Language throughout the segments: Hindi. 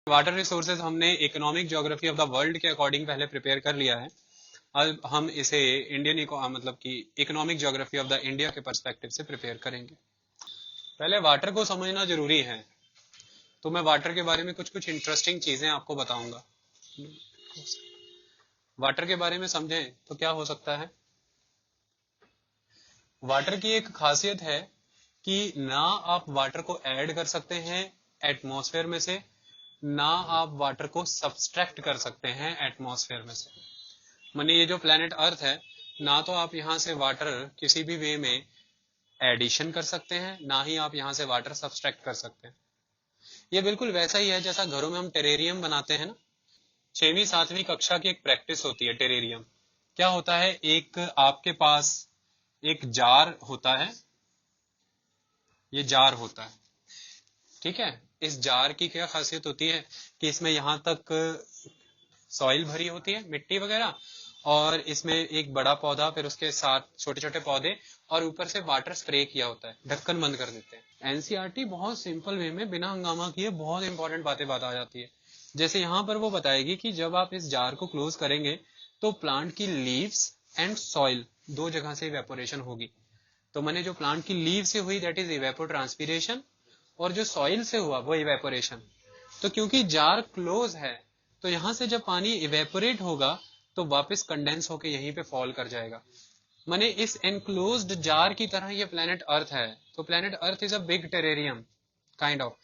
वाटर रिसोर्सेज हमने economic geography of the world के अकॉर्डिंग पहले प्रिपेयर कर लिया है। अब हम इसे इंडियन मतलब कि economic geography of the India के पर्सपेक्टिव से प्रिपेयर करेंगे। पहले वाटर को समझना जरूरी है, तो मैं वाटर के बारे में कुछ कुछ इंटरेस्टिंग चीजें आपको बताऊंगा। वाटर के बारे में समझें तो क्या हो सकता है। वाटर की एक खासियत है कि ना आप वाटर को ऐड कर सकते हैं एटमॉस्फेयर में से, ना आप वाटर को सब्सट्रैक्ट कर सकते हैं एटमॉस्फेयर में से। माने ये जो प्लेनेट अर्थ है, ना तो आप यहाँ से वाटर किसी भी वे में एडिशन कर सकते हैं, ना ही आप यहाँ से वाटर सब्सट्रैक्ट कर सकते हैं। ये बिल्कुल वैसा ही है जैसा घरों में हम टेरेरियम बनाते हैं ना। 6वीं 7वीं कक्षा की एक प्रैक्टिस होती है टेरेरियम। क्या होता है, एक आपके पास एक जार होता है, ये जार होता है, ठीक है। इस जार की क्या खासियत होती है कि इसमें यहां तक सॉइल भरी होती है, मिट्टी वगैरह, और इसमें एक बड़ा पौधा, फिर उसके साथ छोटे छोटे पौधे, और ऊपर से वाटर स्प्रे किया होता है, ढक्कन बंद कर देते हैं। एनसीईआरटी बहुत सिंपल वे में बिना हंगामा किए बहुत इंपॉर्टेंट बातें बता जाती है। जैसे यहाँ पर वो बताएगी कि जब आप इस जार को क्लोज करेंगे तो प्लांट की लीव्स एंड सॉइल दो जगह से इवेपोरेशन होगी। तो मैंने जो प्लांट की लीव से हुई दैट इज इवेपोट्रांसपीरेशन, और जो सॉइल से हुआ वो इवेपोरेशन। तो क्योंकि जार क्लोज है, तो यहां से जब पानी इवेपोरेट होगा तो वापस कंडेंस होकर यहीं पे फॉल कर जाएगा। माने इस एनक्लोज्ड जार की तरह ये प्लेनेट अर्थ है। तो planet earth is a big terrarium kind of.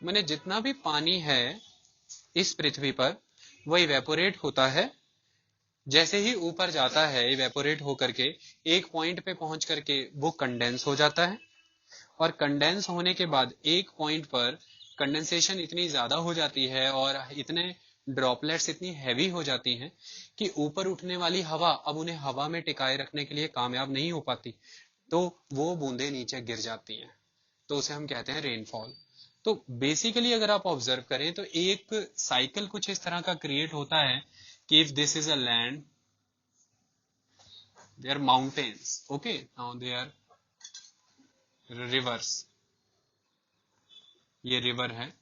माने जितना भी पानी है इस पृथ्वी पर वो इवेपोरेट होता है, जैसे ही ऊपर जाता है इवेपोरेट होकर के एक पॉइंट पे पहुंच करके वो कंडेंस हो जाता है, और कंडेंस होने के बाद एक पॉइंट पर कंडेंसेशन इतनी ज्यादा हो जाती है और इतने ड्रॉपलेट्स इतनी हैवी हो जाती हैं कि ऊपर उठने वाली हवा अब उन्हें हवा में टिकाए रखने के लिए कामयाब नहीं हो पाती, तो वो बूंदें नीचे गिर जाती हैं। तो उसे हम कहते हैं रेनफॉल। तो बेसिकली अगर आप ऑब्जर्व करें तो एक साइकिल कुछ इस तरह का क्रिएट होता है कि if this is a land, they are mountains, okay, now they are rivers, ये रिवर है,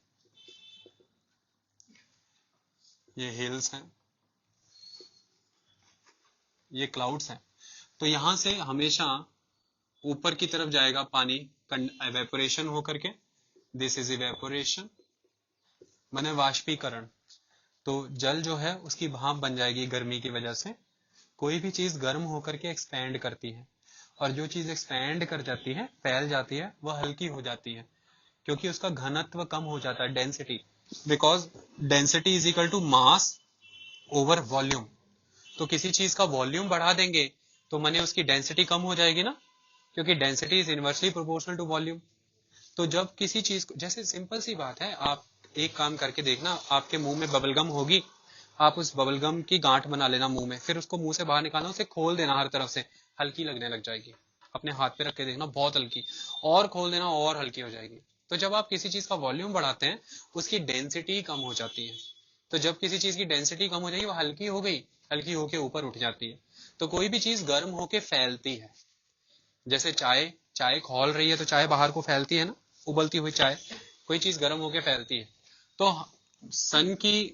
ये हिल्स हैं, ये क्लाउड्स हैं। तो यहां से हमेशा ऊपर की तरफ जाएगा पानी इवेपोरेशन होकर के, दिस इज इवेपोरेशन, माने वाष्पीकरण। तो जल जो है उसकी भाप बन जाएगी गर्मी की वजह से। कोई भी चीज गर्म होकर के एक्सपैंड करती है, और जो चीज एक्सपैंड कर जाती है, फैल जाती है, वह हल्की हो जाती है, क्योंकि उसका घनत्व कम हो जाता है, density. Because density is equal to mass over volume. तो किसी चीज का वॉल्यूम बढ़ा देंगे तो माने उसकी डेंसिटी कम हो जाएगी ना, क्योंकि density is inversely proportional to volume. तो जब किसी चीज को, जैसे सिंपल सी बात है, आप एक काम करके देखना, आपके मुंह में बबलगम होगी, आप उस बबलगम की गांठ बना लेना मुंह में, फिर उसको मुंह से बाहर निकालना, उसे खोल देना हर तरफ से, हल्की लगने लग जाएगी। अपने हाथ पे रख के देखना, बहुत हल्की, और खोल देना और हल्की हो जाएगी। तो जब आप किसी चीज का वॉल्यूम बढ़ाते हैं उसकी डेंसिटी कम हो जाती है। तो जब किसी चीज की डेंसिटी कम हो जाएगी, वो हल्की हो गई, हल्की होके ऊपर उठ जाती है। तो कोई भी चीज गर्म होके फैलती है, जैसे चाय, चाय खौल रही है तो चाय बाहर को फैलती है ना, उबलती हुई चाय, कोई चीज गर्म होके फैलती है। तो सन की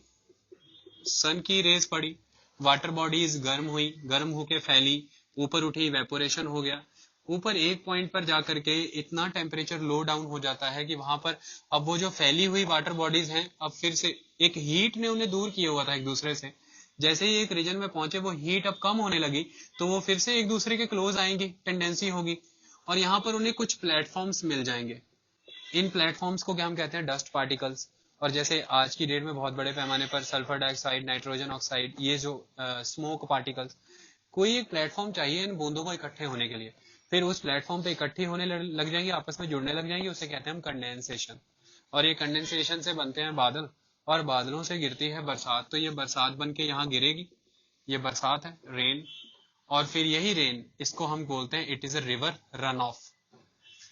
सन की रेस पड़ी, वाटर बॉडीज गर्म हुई, गर्म होके फैली, ऊपर उठी, इवेपोरेशन हो गया। ऊपर एक पॉइंट पर जाकर के इतना टेम्परेचर लो डाउन हो जाता है कि वहां पर अब वो जो फैली हुई वाटर बॉडीज हैं, अब फिर से एक हीट ने उन्हें दूर किया हुआ था एक दूसरे से, जैसे ही एक रीजन में पहुंचे वो हीट अब कम होने लगी, तो वो फिर से एक दूसरे के क्लोज आएंगी, टेंडेंसी होगी, और यहाँ पर उन्हें कुछ प्लेटफॉर्म्स मिल जाएंगे। इन प्लेटफॉर्म्स को क्या हम कहते हैं, डस्ट पार्टिकल्स। और जैसे आज की डेट में बहुत बड़े पैमाने पर सल्फर डाइऑक्साइड, नाइट्रोजन ऑक्साइड, ये जो स्मोक पार्टिकल्स, कोई एक प्लेटफॉर्म चाहिए इन बूंदों को इकट्ठे होने के लिए, फिर उस प्लेटफॉर्म पे इकट्ठी होने लग जाएंगी, आपस में जुड़ने लग जाएंगी, उसे कहते हैं हम कंडेंसेशन। और ये कंडेंसेशन से बनते हैं बादल, और बादलों से गिरती है बरसात। तो ये बरसात बन के यहाँ गिरेगी, ये बरसात है, रेन। और फिर यही रेन, इसको हम बोलते हैं it is a river run of,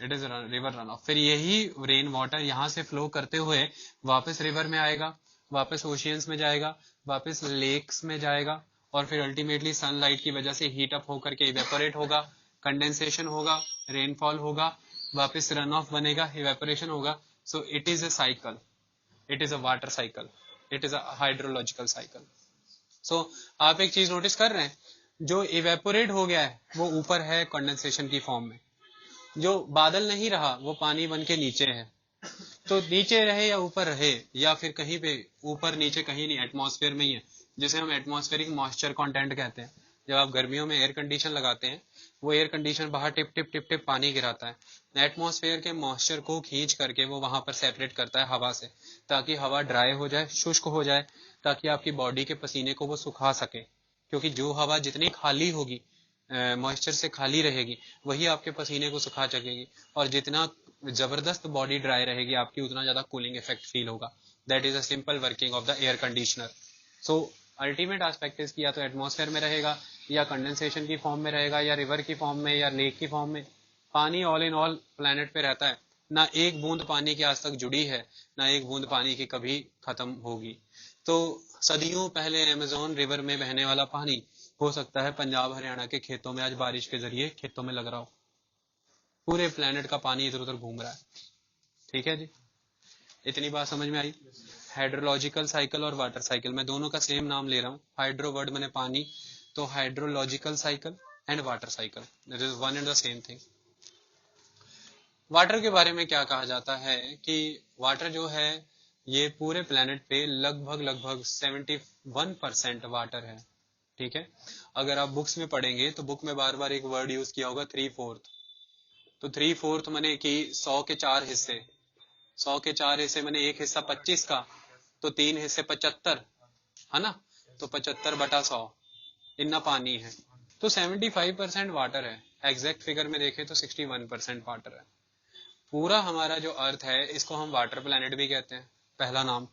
it is river run of. फिर यही रेन वाटर यहाँ से फ्लो करते हुए वापस रिवर में आएगा, वापस ओशियंस में जाएगा, वापस लेक्स में जाएगा, और फिर अल्टीमेटली सनलाइट की वजह से हीट अप होकर के इवेपोरेट होगा, कंडेंसेशन होगा, रेनफॉल होगा, वापस रन ऑफ बनेगा, इवेपोरेशन होगा। So it is a cycle, it is a water cycle, it is a hydrological cycle. So आप एक चीज नोटिस कर रहे हैं, जो इवेपोरेट हो गया है वो ऊपर है कंडेंसेशन की फॉर्म में, जो बादल नहीं रहा वो पानी बन के नीचे है। तो नीचे रहे या ऊपर रहे या फिर कहीं पे ऊपर नीचे कहीं नहीं, एटमॉस्फेयर में ही है, जिसे हम एटमॉस्फेरिक मॉइस्चर कंटेंट कहते हैं। जब आप गर्मियों में एयर कंडीशन लगाते हैं, वो एयर कंडीशन बाहर टिप टिप टिप टिप पानी गिराता है, एटमॉस्फेयर के मॉइस्चर को खींच करके वो वहां पर सेपरेट करता है हवा से, ताकि हवा ड्राई हो जाए, शुष्क हो जाए, ताकि आपकी बॉडी के पसीने को वो सुखा सके। क्योंकि जो हवा जितनी खाली होगी, मॉइस्चर से खाली रहेगी, वही आपके पसीने को सुखा सकेगी, और जितना जबरदस्त बॉडी ड्राई रहेगी आपकी, उतना ज्यादा कूलिंग इफेक्ट फील होगा। That is a simple working of the air conditioner. So ultimate aspect इसकी या तो एटमॉस्फेयर में रहेगा, या कंडेंसेशन की फॉर्म में रहेगा, या रिवर की फॉर्म में, या लेक की फॉर्म में। पानी ऑल इन ऑल प्लेनेट पे रहता है, ना एक बूंद पानी की आज तक जुड़ी है, ना एक बूंद पानी की कभी खत्म होगी। तो सदियों पहले अमेज़न रिवर में बहने वाला पानी हो सकता है पंजाब हरियाणा के खेतों में आज बारिश के जरिए खेतों में लग रहा हो। पूरे प्लेनेट का पानी इधर उधर घूम रहा है। ठीक है जी, इतनी बात समझ में आई। हाइड्रोलॉजिकल साइकिल और वाटर साइकिल, मैं दोनों का सेम नाम ले रहा हूँ। हाइड्रो वर्ड मैंने पानी, तो hydrological cycle and water cycle, that is one and the same thing. Water के बारे में क्या कहा जाता है कि वाटर जो है ये पूरे प्लेनेट पे लगभग लगभग 71% वाटर है। ठीक है, अगर आप बुक्स में पढ़ेंगे तो बुक में बार बार एक वर्ड यूज किया होगा 3/4। तो 3/4 माने कि 100 के 4 हिस्से, 100 के 4 हिस्से माने एक हिस्सा 25 का, तो 3 हिस्से 75, है ना। तो 75/100 इतना पानी है। तो 75% वाटर है। एग्जैक्ट फिगर में देखें तो 61% वाटर है। पूरा हमारा जो अर्थ है इसको हम वाटर प्लैनेट भी कहते हैं, पहला नाम।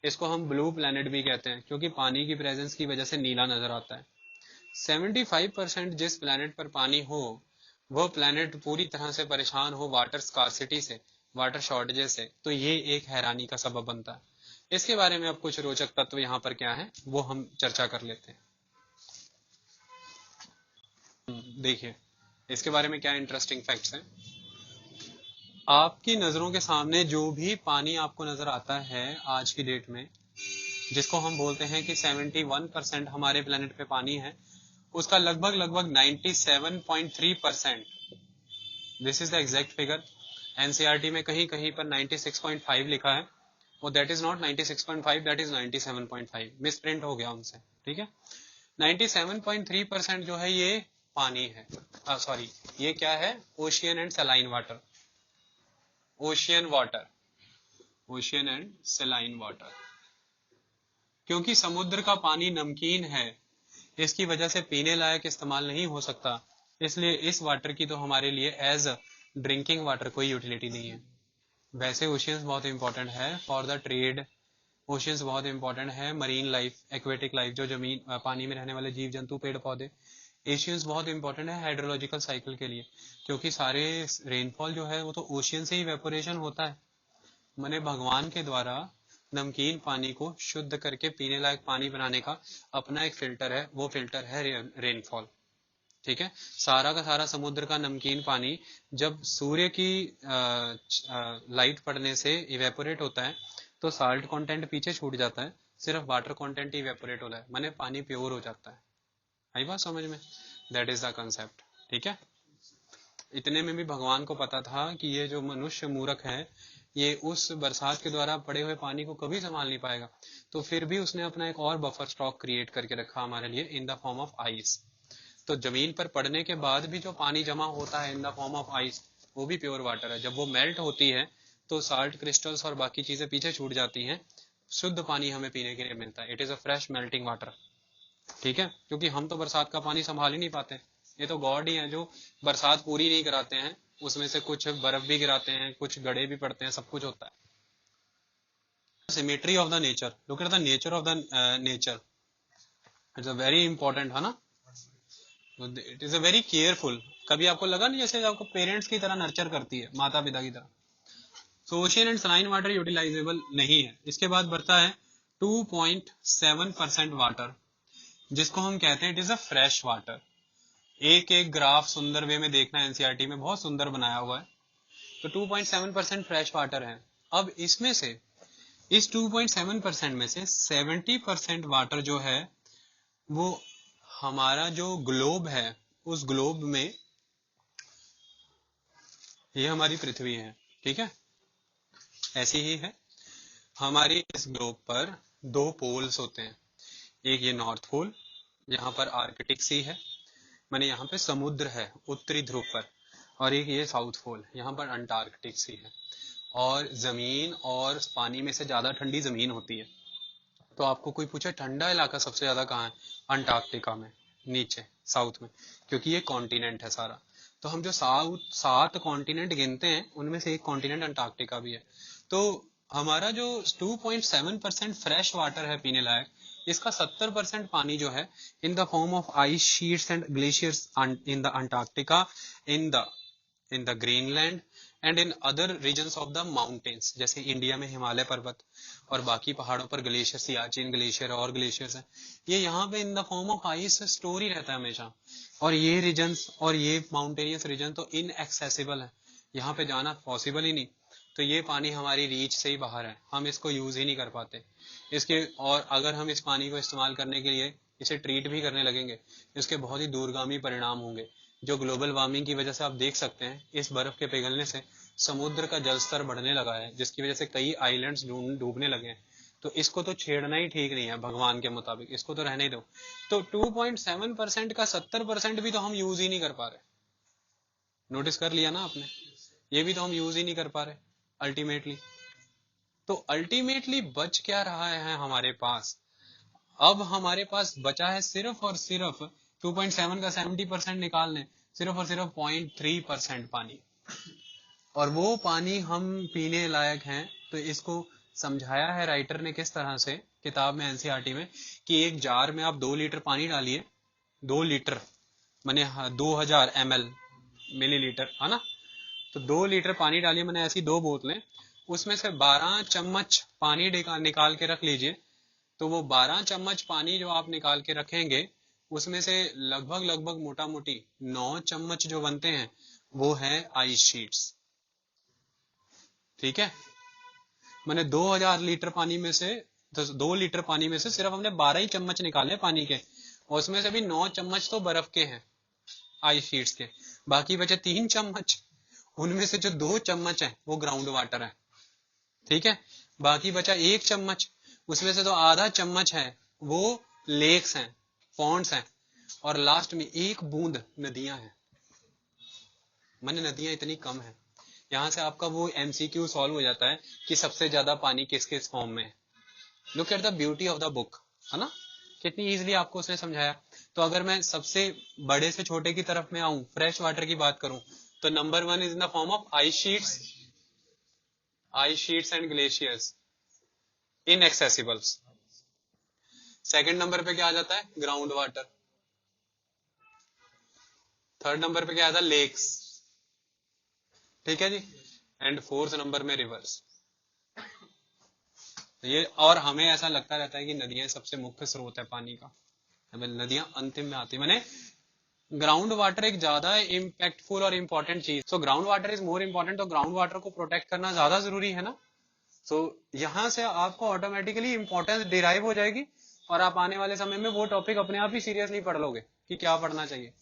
इसको हम ब्लू प्लैनेट भी कहते हैं, क्योंकि पानी की प्रेजेंस की वजह से नीला नजर आता है। 75% जिस प्लैनेट पर पानी हो, वह प्लैनेट पूरी तरह से परेशान हो वाटर स्कार्सिटी से, वाटर शॉर्टेजेस से, तो ये एक हैरानी का सबब बनता है। इसके बारे में अब कुछ रोचक तत्व यहाँ पर क्या है वो हम चर्चा कर लेते हैं। देखिए इसके बारे में क्या इंटरेस्टिंग फैक्ट्स हैं। आपकी नजरों के सामने जो भी पानी आपको नजर आता है आज की डेट में, जिसको हम बोलते हैं कि 71% हमारे प्लेनेट पे पानी है, उसका लगभग लगभग 97.3%, this is the exact figure. NCERT में कहीं कहीं पर 96.5 लिखा है, वो that is not 96.5, that is 97.5, miss print हो गया उनसे। ठीक है, 97.3% जो है ये पानी है, सॉरी ये क्या है, ocean and saline water, ocean water, ocean and saline water. क्योंकि समुद्र का पानी नमकीन है, इसकी वजह से पीने लायक इस्तेमाल नहीं हो सकता, इसलिए इस वाटर की तो हमारे लिए एज ड्रिंकिंग वाटर कोई यूटिलिटी नहीं है। वैसे ओशियंस बहुत इंपॉर्टेंट है फॉर द ट्रेड, ओशियंस बहुत इंपॉर्टेंट है मरीन लाइफ, एक्वेटिक लाइफ, जो जमीन पानी में रहने वाले जीव जंतु पेड़ पौधे। ओशियंस बहुत इंपॉर्टेंट है हाइड्रोलॉजिकल साइकिल के लिए, क्योंकि सारे रेनफॉल जो है वो तो ओशियन से ही वेपोरेशन होता है। मैंने भगवान के द्वारा नमकीन पानी को शुद्ध करके पीने लायक पानी बनाने का अपना एक फिल्टर है, वो फिल्टर है रेनफॉल। ठीक है, सारा का सारा समुद्र का नमकीन पानी जब सूर्य की लाइट पड़ने से इवेपोरेट होता है तो साल्ट कंटेंट पीछे छूट जाता है, सिर्फ वाटर कंटेंट ही इवेपोरेट होता है, माने पानी प्योर हो जाता है। आई बात समझ में, दैट इज द कंसेप्ट। ठीक है, इतने में भी भगवान को पता था कि ये जो मनुष्य मूर्ख है ये उस बरसात के द्वारा पड़े हुए पानी को कभी संभाल नहीं पाएगा, तो फिर भी उसने अपना एक और बफर स्टॉक क्रिएट करके रखा हमारे लिए इन द फॉर्म ऑफ आइस। तो जमीन पर पड़ने के बाद भी जो पानी जमा होता है in the form of ice, वो भी प्योर वाटर है। जब वो मेल्ट होती है तो साल्ट क्रिस्टल्स और बाकी चीजें पीछे छूट जाती हैं, शुद्ध पानी हमें पीने के लिए मिलता है। It is a fresh melting water. ठीक है, क्योंकि हम तो बरसात का पानी संभाल ही नहीं पाते, ये तो गॉड ही है जो बरसात पूरी नहीं कराते हैं, उसमें से कुछ बर्फ भी गिराते हैं, कुछ गड़े भी पड़ते हैं, सब कुछ होता है। Symmetry of the nature, look at the nature of the nature, it's a very important है ना। It is a very careful. कभी आपको लगा नहीं जैसे आपको पेरेंट्स की तरह नर्चर करती है, माता पिता की तरह। सो ओशियन एंड सलाइन वाटर यूटिलाइजेबल नहीं है। इसके बाद बढ़ता है 2.7% वाटर, जिसको हम कहते हैं it is a fresh water. एक एक ग्राफ सुंदर वे में देखना, एनसीईआरटी में बहुत सुंदर बनाया हुआ है। तो 2.7% फ्रेश वाटर है। अब इसमें से इस 2.7% में से 70% वाटर जो है वो हमारा जो ग्लोब है, उस ग्लोब में, ये हमारी पृथ्वी है, ठीक है, ऐसी ही है। हमारी इस ग्लोब पर दो पोल्स होते हैं, एक ये नॉर्थ पोल, यहाँ पर आर्कटिक सी है, माने यहाँ पे समुद्र है उत्तरी ध्रुव पर, और एक ये साउथ पोल, यहाँ पर अंटार्कटिक सी है। और जमीन और पानी में से ज्यादा ठंडी जमीन होती है। तो आपको कोई पूछे ठंडा इलाका सबसे ज्यादा कहाँ है, अंटार्कटिका में, नीचे साउथ में, क्योंकि ये कॉन्टिनेंट है सारा। तो हम जो सात कॉन्टिनेंट गिनते हैं उनमें से एक कॉन्टिनेंट अंटार्कटिका भी है। तो हमारा जो 2.7% फ्रेश वाटर है पीने लायक, इसका 70% पानी जो है in the form of ice sheets and glaciers in the Antarctica, in the Greenland and in other regions of the mountains, जैसे इंडिया में हिमालय पर्वत और बाकी पहाड़ों पर ग्लेशियर, सियाचिन ग्लेशियर और ग्लेशियर्स हैं, ये यहाँ पे in the form of ice store ही रहता है हमेशा। और ये रीजन्स और ये माउंटेनियस रीजन तो इनएक्सेसिबल है, यहाँ पे जाना पॉसिबल ही नहीं। तो ये पानी हमारी रीच से ही बाहर है, हम इसको यूज ही नहीं कर पाते इसके। और अगर हम इस पानी को इस्तेमाल करने के लिए इसे ट्रीट भी करने लगेंगे, इसके बहुत ही दूरगामी परिणाम होंगे, जो ग्लोबल वार्मिंग की वजह से आप देख सकते हैं। इस बर्फ के पिघलने से समुद्र का जलस्तर बढ़ने लगा है, जिसकी वजह से कई आइलैंड्स डूबने लगे हैं। तो इसको तो छेड़ना ही ठीक नहीं है भगवान के मुताबिक, इसको तो रहने दो। तो 2.7% का 70% भी तो हम यूज ही नहीं कर पा रहे। नोटिस कर लिया ना आपने, ये भी तो हम यूज ही नहीं कर पा रहे अल्टीमेटली। तो अल्टीमेटली बच क्या रहा है हमारे पास? अब हमारे पास बचा है सिर्फ और सिर्फ 2.7 का 70% निकाल लें, सिर्फ और सिर्फ 0.3% पानी, और वो पानी हम पीने लायक हैं। तो इसको समझाया है राइटर ने किस तरह से किताब में, एनसीईआरटी में, कि एक जार में आप 2 लीटर पानी डालिए, 2 लीटर मैंने 2000 ml मिलीलीटर है ना, तो 2 लीटर पानी डालिए, मैंने ऐसी 2 बोतलें, उसमें से 12 चम्मच पानी निकाल के रख लीजिए। तो वो 12 चम्मच पानी जो आप निकाल के रखेंगे, उसमें से लगभग लगभग मोटा मोटी 9 चम्मच जो बनते हैं वो है आइस शीट्स, ठीक है। मैंने 2000 लीटर पानी में से 2 लीटर पानी में से सिर्फ हमने 12 ही चम्मच निकाले पानी के, और उसमें से भी 9 चम्मच तो बर्फ के हैं, आइस शीट्स के। बाकी बचे 3 चम्मच, उनमें से जो 2 चम्मच है वो ग्राउंड वाटर है, ठीक है। बाकी बचा 1 चम्मच, उसमें से तो आधा चम्मच है वो लेक्स हैं, पॉन्ड्स हैं, और लास्ट में 1 बूंद नदियां हैं। मैंने नदियां इतनी कम है। यहां से आपका वो एमसीक्यू सॉल्व हो जाता है कि सबसे ज्यादा पानी किस किस फॉर्म में है। Look at the beauty of the book, है ना, कितनी इजीली आपको उसने समझाया। तो अगर मैं सबसे बड़े से छोटे की तरफ में आऊं, फ्रेश वाटर की बात करूं, तो number 1 is in the form of ice sheets and glaciers, inaccessibles. Second number पे क्या आ जाता है, ग्राउंड वाटर। थर्ड नंबर पे क्या आता है, लेक्स, ठीक है जी। एंड फोर्थ नंबर में रिवर्स। ये, और हमें ऐसा लगता रहता है कि नदियां सबसे मुख्य स्रोत है पानी का, नदियां अंतिम में आती है। मैंने ग्राउंड वाटर एक ज्यादा इम्पैक्टफुल और इम्पोर्टेंट चीज, so ground water is more important, तो ग्राउंड वाटर को प्रोटेक्ट करना ज्यादा जरूरी है ना। सो यहाँ से आपको ऑटोमेटिकली इंपॉर्टेंस डिराइव हो जाएगी, और आप आने वाले समय में वो टॉपिक अपने आप ही सीरियसली पढ़ लोगे कि क्या पढ़ना चाहिए,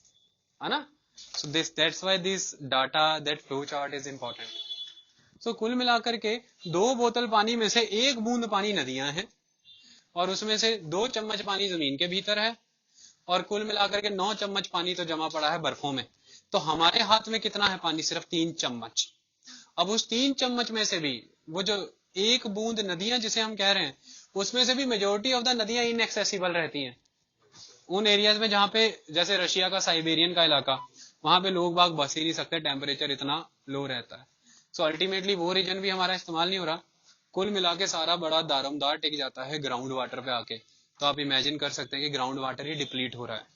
है ना। So that's why this data, that flow chart is important. So कुल मिलाकर के 2 बोतल पानी में से 1 बूंद पानी नदियां हैं, और उसमें से 2 चम्मच पानी जमीन के भीतर है, और कुल मिलाकर के 9 चम्मच पानी तो जमा पड़ा है बर्फों में। तो हमारे हाथ में कितना है पानी, सिर्फ 3 चम्मच। अब उस 3 चम्मच में से भी वो जो 1 बूंद नदियां जिसे हम कह रहे हैं, उसमें से भी मेजोरिटी ऑफ द नदियां इनएक्सेसिबल रहती हैं उन एरियाज में जहां पे, जैसे रशिया का साइबेरियन का इलाका, वहां पे लोग बाग बस ही नहीं सकते, टेम्परेचर इतना लो रहता है। सो अल्टीमेटली वो रीजन भी हमारा इस्तेमाल नहीं हो रहा। कुल मिला के सारा बड़ा दारोमदार टिक जाता है ग्राउंड वाटर पे आके। तो आप इमेजिन कर सकते हैं कि ग्राउंड वाटर ही डिप्लीट हो रहा है,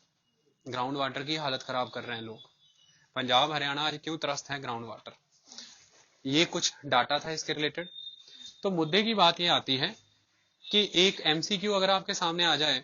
ग्राउंड वाटर की हालत खराब कर रहे हैं लोग। पंजाब हरियाणा आज क्यों त्रस्त है ग्राउंड वाटर। ये कुछ डाटा था इसके रिलेटेड। तो मुद्दे की बात ये आती है कि एक एमसीक्यू अगर आपके सामने आ जाए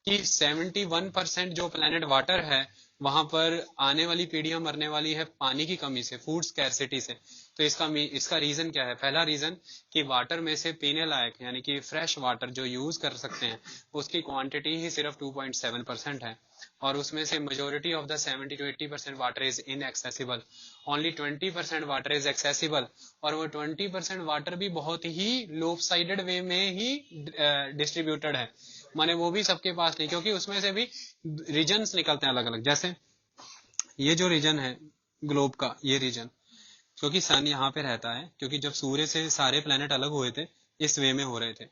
कि 71% जो प्लेनेट वाटर है, वहां पर आने वाली पीढ़ियां मरने वाली है पानी की कमी से, फूड स्कैरसिटी से, तो इसका रीजन क्या है? पहला रीजन कि वाटर में से पीने लायक यानी कि फ्रेश वाटर जो यूज कर सकते हैं उसकी क्वांटिटी ही सिर्फ 2.7% है, और उसमें से majority of the 70 to 80% water is inaccessible, only 20% water is accessible, और वो 20% वाटर भी बहुत ही लोप साइडेड वे में ही डिस्ट्रीब्यूटेड है, माने वो भी सबके पास नहीं, क्योंकि उसमें से भी रीजन्स निकलते हैं अलग अलग। जैसे ये जो रीजन है ग्लोब का, ये रीजन, क्योंकि सन यहाँ पे रहता है, क्योंकि जब सूर्य से सारे प्लेनेट अलग हुए थे इस वे में हो रहे थे,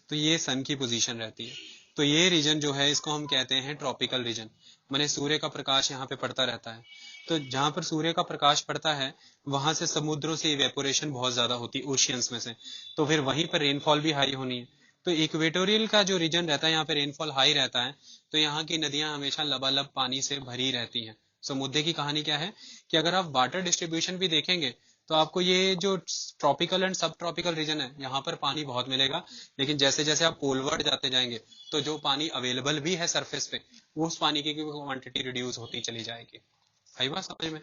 तो ये सन की पोजीशन रहती है। तो ये रीजन जो है इसको हम कहते हैं ट्रॉपिकल रीजन, माने सूर्य का प्रकाश यहाँ पे पड़ता रहता है। तो जहां पर सूर्य का प्रकाश पड़ता है वहां से समुद्रों से इवेपोरेशन बहुत ज्यादा होती है, ओशियंस में से, तो फिर वहीं पर रेनफॉल भी हाई होनी है। तो इक्वेटोरियल का जो रीजन रहता है यहाँ पे रेनफॉल हाई रहता है, तो यहाँ की नदियां हमेशा लबालब पानी से भरी रहती हैं। सो मुद्दे की कहानी क्या है कि अगर आप वाटर डिस्ट्रीब्यूशन भी देखेंगे तो आपको ये जो ट्रॉपिकल एंड सब ट्रॉपिकल रीजन है यहाँ पर पानी बहुत मिलेगा, लेकिन जैसे जैसे आप पोलवर्ड जाते जाएंगे तो जो पानी अवेलेबल भी है सरफेस पे वो उस पानी की क्वांटिटी रिड्यूस होती चली जाएगी। आई बात समझ में?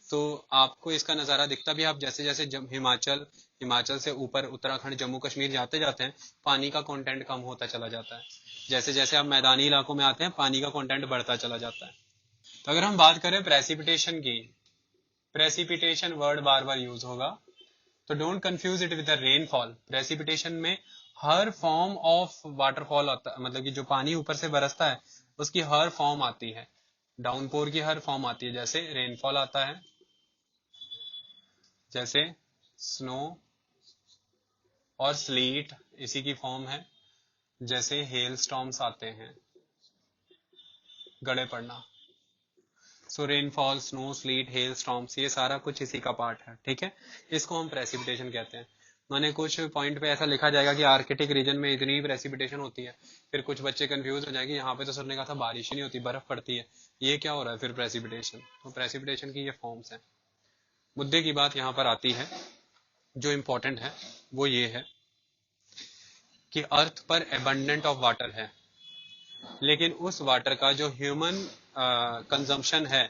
तो आपको इसका नजारा दिखता भी, आप जैसे जैसे हिमाचल से ऊपर उत्तराखंड जम्मू कश्मीर जाते जाते हैं पानी का कंटेंट कम होता चला जाता है, जैसे जैसे आप मैदानी इलाकों में आते हैं पानी का कंटेंट बढ़ता चला जाता है। तो अगर हम बात करें प्रेसिपिटेशन की, प्रेसिपिटेशन वर्ड बार बार यूज होगा, तो don't confuse it with the rainfall. Precipitation में हर फॉर्म ऑफ वाटरफॉल आता है, मतलब कि जो पानी ऊपर से बरसता है उसकी हर फॉर्म आती है, डाउनपोर की हर फॉर्म आती है। जैसे रेनफॉल आता है, जैसे स्नो और स्लीट इसी की फॉर्म है, जैसे हेल स्टॉर्म्स आते हैं, गड़े पड़ना। So rainfall, snow, sleet, hail storms ये सारा कुछ इसी का पार्ट है, ठीक है। इसको हम प्रेसिपिटेशन कहते हैं। मैंने कुछ पॉइंट पे ऐसा लिखा जाएगा कि आर्कटिक रीजन में इतनी प्रेसिपिटेशन होती है, फिर कुछ बच्चे कंफ्यूज हो जाएंगे यहाँ पे तो सर ने कहा था बारिश ही नहीं होती, बर्फ पड़ती है, ये क्या हो रहा है फिर प्रेसिपिटेशन। तो प्रेसिपिटेशन की ये फॉर्म्स हैं। मुद्दे की बात यहाँ पर आती है, जो इम्पोर्टेंट है वो ये है कि अर्थ पर एबंडेंट ऑफ वाटर है, लेकिन उस वाटर का जो ह्यूमन कंजम्पशन है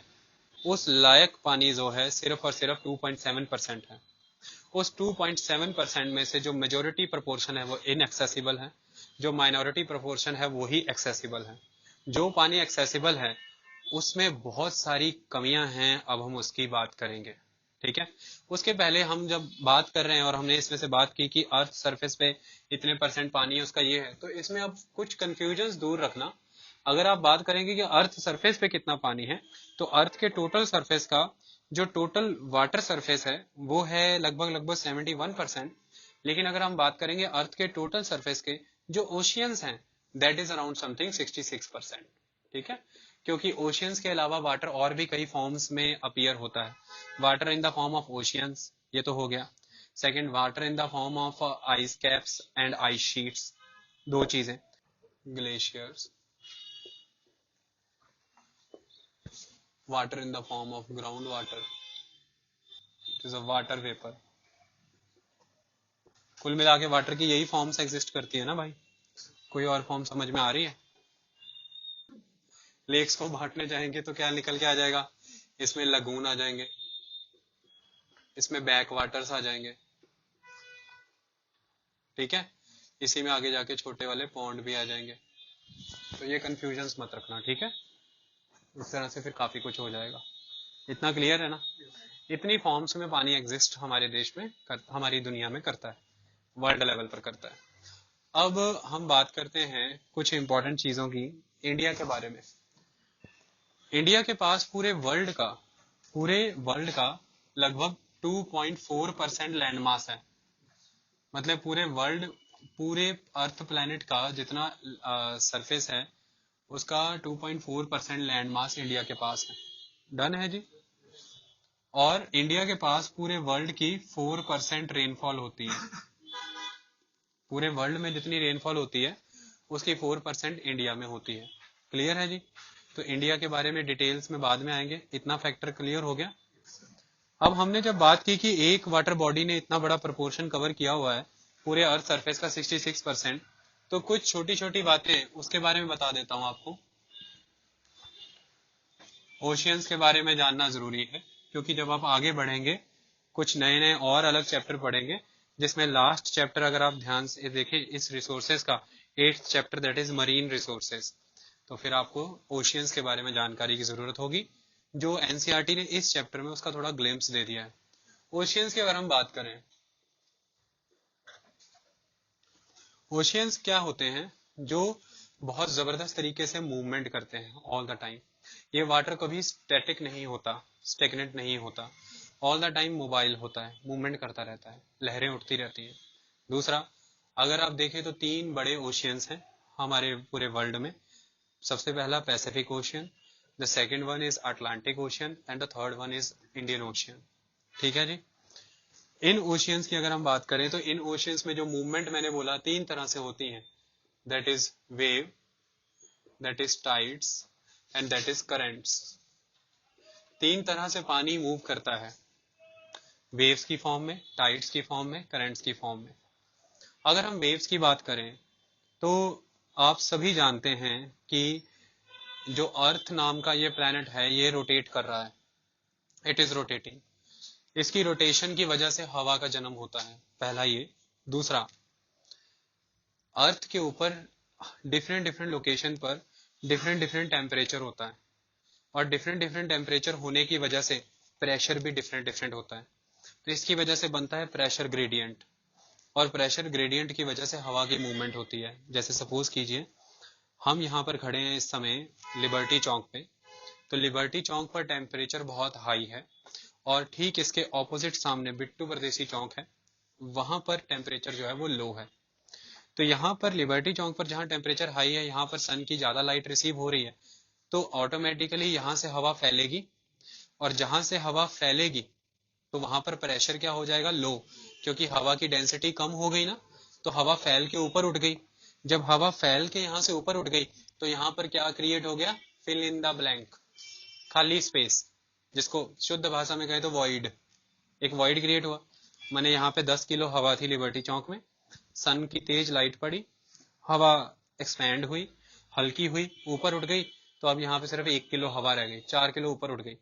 उस लायक पानी जो है सिर्फ और सिर्फ 2.7% है। उस 2.7% में से जो मेजोरिटी प्रोपोर्शन है वो इनएक्सेसिबल है, जो माइनॉरिटी प्रोपोर्शन है वो ही एक्सेसिबल है। जो पानी एक्सेसिबल है उसमें बहुत सारी कमियां हैं, अब हम उसकी बात करेंगे, ठीक है। उसके पहले हम जब बात कर रहे हैं और हमने इसमें से बात की कि अर्थ सरफेस पे इतने परसेंट पानी है उसका ये है, तो इसमें अब कुछ कंफ्यूजन दूर रखना। अगर आप बात करेंगे कि अर्थ सरफेस पे कितना पानी है, तो अर्थ के टोटल सरफेस का जो टोटल वाटर सरफेस है वो है लगभग 71%, लेकिन अगर हम बात करेंगे अर्थ के टोटल सरफेस के जो ओशियंस हैं दैट इज अराउंड समथिंग 66%, ठीक है। क्योंकि ओशियंस के अलावा वाटर और भी कई फॉर्म्स में अपीयर होता है। Water in the form of oceans, ये तो हो गया। Second, water in the form of ice caps and ice sheets, दो चीजें। Glaciers, water in the form of groundwater, it is a water vapor। कुल मिला के वाटर की यही फॉर्म्स एग्जिस्ट करती है ना भाई, कोई और फॉर्म समझ में आ रही है? लेक्स को बांटने जाएंगे तो क्या निकल के आ जाएगा, इसमें लगून आ जाएंगे, इसमें बैक वाटर्स आ जाएंगे, ठीक है। इसी में आगे जाके छोटे वाले पॉन्ड भी आ जाएंगे। तो ये कंफ्यूजन्स मत रखना, ठीक है। इस तरह से फिर काफी कुछ हो जाएगा। इतना क्लियर है ना? इतनी फॉर्म्स में पानी एग्जिस्ट हमारे देश में हमारी दुनिया में करता है, वर्ल्ड लेवल पर करता है। अब हम बात करते हैं कुछ इंपॉर्टेंट चीजों की इंडिया के बारे में। इंडिया के पास पूरे वर्ल्ड का लगभग 2.4% लैंड मास है। मतलब पूरे अर्थ प्लैनेट का जितना सरफेस है उसका 2.4% लैंड मास इंडिया के पास है। डन है जी। और इंडिया के पास पूरे वर्ल्ड की 4% रेनफॉल होती है। पूरे वर्ल्ड में जितनी रेनफॉल होती है उसकी 4% इंडिया में होती है। क्लियर है जी। तो इंडिया के बारे में डिटेल्स में बाद में आएंगे। इतना फैक्टर क्लियर हो गया। अब हमने जब बात की कि एक वाटर बॉडी ने इतना बड़ा प्रोपोर्शन कवर किया हुआ है पूरे अर्थ सरफेस का 66%, तो कुछ छोटी छोटी बातें उसके बारे में बता देता हूं आपको। ओशियंस के बारे में जानना जरूरी है, क्योंकि जब आप आगे बढ़ेंगे कुछ नए नए और अलग चैप्टर पढ़ेंगे, जिसमें लास्ट चैप्टर अगर आप ध्यान से देखें इस रिसोर्सेज का 8th chapter that is marine resources, तो फिर आपको ओशियंस के बारे में जानकारी की जरूरत होगी, जो एनसीईआरटी ने इस चैप्टर में उसका थोड़ा ग्लिम्स दे दिया है। ओशियंस की अगर हम बात करें, ओशियंस क्या होते हैं, जो बहुत जबरदस्त तरीके से मूवमेंट करते हैं ऑल द टाइम। ये वाटर कभी स्टैटिक नहीं होता, स्टेगनेंट नहीं होता, ऑल द टाइम मोबाइल होता है, मूवमेंट करता रहता है, लहरें उठती रहती हैं। दूसरा, अगर आप देखें तो 3 बड़े ओशियंस हैं हमारे पूरे वर्ल्ड में। सबसे पहला Pacific ocean, the second one is Atlantic ocean and the third one is Indian ocean. ठीक है जी। इन ओशियंस की अगर हम बात करें तो इन ओशियंस में जो मूवमेंट मैंने बोला 3 तरह से होती है, that is wave, that is tides and that is currents. 3 तरह से पानी मूव करता है, वेव्स की फॉर्म में, टाइड्स की फॉर्म में, करंट्स की फॉर्म में। अगर हम वेव्स की बात करें तो आप सभी जानते हैं कि जो अर्थ नाम का ये प्लैनेट है ये रोटेट कर रहा है, इट इज रोटेटिंग। इसकी रोटेशन की वजह से हवा का जन्म होता है, पहला ये। दूसरा, अर्थ के ऊपर डिफरेंट डिफरेंट लोकेशन पर डिफरेंट डिफरेंट टेम्परेचर होता है, और डिफरेंट डिफरेंट टेम्परेचर होने की वजह से प्रेशर भी डिफरेंट डिफरेंट होता है। तो इसकी वजह से बनता है प्रेशर ग्रेडियंट, और प्रेशर ग्रेडियंट की वजह से हवा की मूवमेंट होती है। जैसे सपोज कीजिए हम यहाँ पर खड़े हैं इस समय लिबर्टी चौक पे, तो लिबर्टी चौक पर टेम्परेचर बहुत हाई है, और ठीक इसके ऑपोजिट सामने बिट्टू परदेसी चौक है, वहां पर टेम्परेचर जो है वो लो है। तो यहाँ पर लिबर्टी चौक पर जहाँ टेम्परेचर हाई है, यहाँ पर सन की ज्यादा लाइट रिसीव हो रही है, तो ऑटोमेटिकली यहाँ से हवा फैलेगी, और जहां से हवा फैलेगी तो वहां पर प्रेशर क्या हो जाएगा, लो, क्योंकि हवा की डेंसिटी कम हो गई ना, तो हवा फैल के ऊपर उठ गई। जब हवा फैल के यहाँ से ऊपर उठ गई तो यहाँ पर क्या क्रिएट हो गया, फिल इन द ब्लैंक, खाली स्पेस, जिसको शुद्ध भाषा में कहे तो वॉइड। एक वॉइड क्रिएट हुआ। मैंने यहाँ पे 10 किलो हवा थी लिबर्टी चौक में, सन की तेज लाइट पड़ी, हवा एक्सपैंड हुई, हल्की हुई, ऊपर उठ गई, तो अब यहाँ पे सिर्फ 1 किलो हवा रह गई, 4 किलो ऊपर उठ गई।